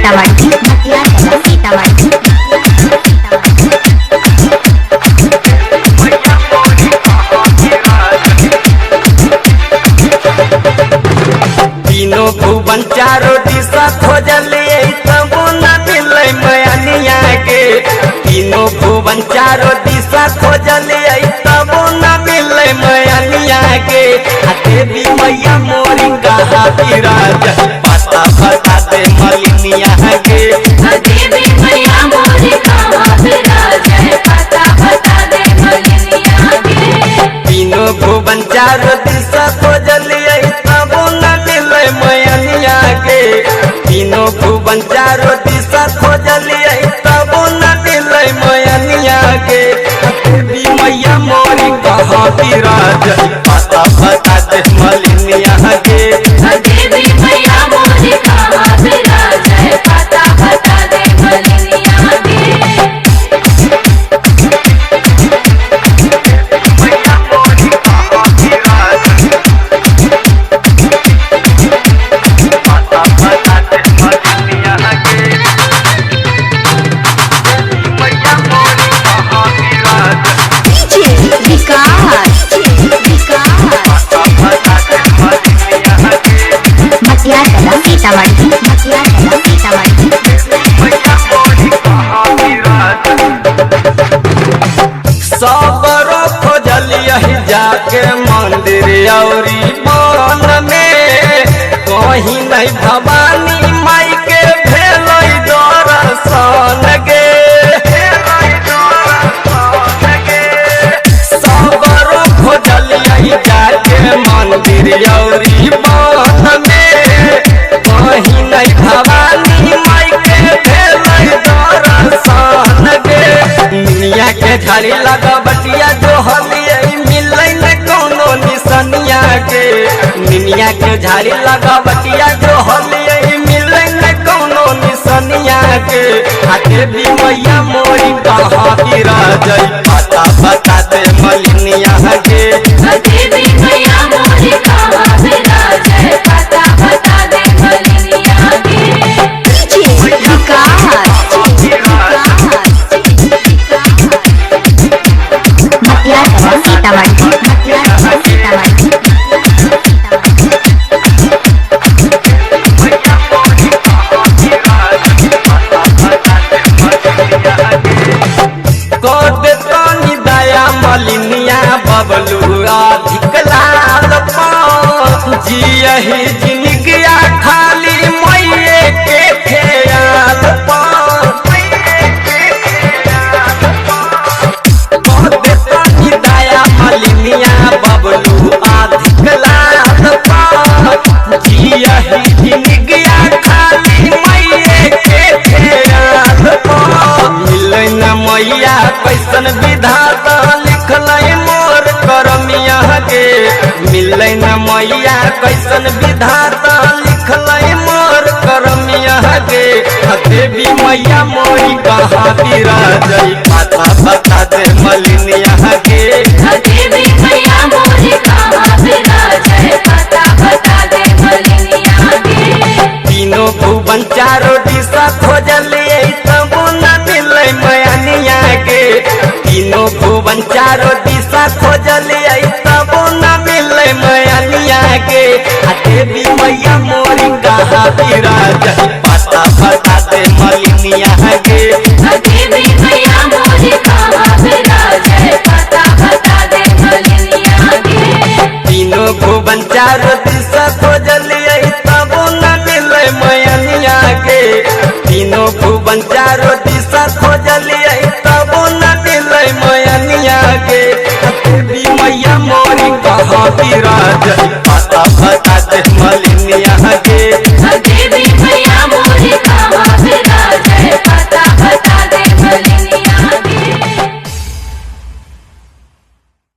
सीतामढ़ी मटिया कला सीतामढ़ी। तीनों भुवन चारों दिशा खोजलिए तब न मिले मैनिया के। तीनों भुवन चारों दिशा खोजलिए तब न मिले मैनिया के। देवी मैया मोरी कहा विराज पता बता दे मलिनिया के। देवी मैया मोरी कहा विराज पता बता दे मलिनिया के। तीनों भुवन चारों दिशा खोजलिए तब न मिले मैनिया के। तीनों भुवन चारों दिशा खोजलिए तब न मिले मैनिया के। देवी मैया मोरी कहा विराज पता बता दे मलिनिया के। देवी मैया मोरी कहा विराज पता बता दे मलिनिया के। मटिया कला सीतामढ़ी मटिया कला सीतामढ़ी। सबरो खोजलिए जाके मंदिर औरी वन में। कहीं नहीं भवानी माई के भेल दर्शन गे। सबरो खोजलिए जाके मंदिर औरी वन में। कहीं नहीं भवानी माई के भेल दर्शन गे। दुनिया के झाड़ी लगा बटिया जो हलिए मिले न कोनो निसनिया के। दुनिया के झाड़ी लगा बटिया जो हलिए मिले न कोनो निसनिया के। देवी मैया मोरी कहा विराज पता बता दे मलिनिया के। देवी मैया मोरी कहा विराज पता बता दे मलिनिया के। मटिया कला सीतामढ़ी मटिया कला सीतामढ़ी। कोद तनी दया मलिनिया बबलू अधिक लाल जियही जिनगिया खाली मैये के ख्याल कोद तनी दया मलिनिया बबलू अधिक लाल जियही जिनगिया खाली मैये के ख्याल मिले न मैया कैसन विधाता लिखल मोर करमिया के। मिले न मैया कैसन विधाता लिखल मोर करमिया के। देवी मैया मोरी कहा विराज पता बता दे मलिनिया के। देवी मैया मोरी कहा विराज पता बता दे मलिनिया के। तीनों भुवन चारों दिशा खोजलिए तब न मिले मैनिया के। तीनों भुवन चारों दिशा खोजलिए तब न मिले मैनिया के। देवी मैया मोरी कहा विराज पता बता दे मलिनिया के। देवी मैया मोरी कहा विराज पता बता दे मलिनिया के। तीनों भुवन चारों दिशा खोजलिए तब न मिले मैनिया के। तीनों भुवन चारों दिशा खोजलिए तब न मिले मैनिया के। देवी मैया मोरी कहा विराज पता बता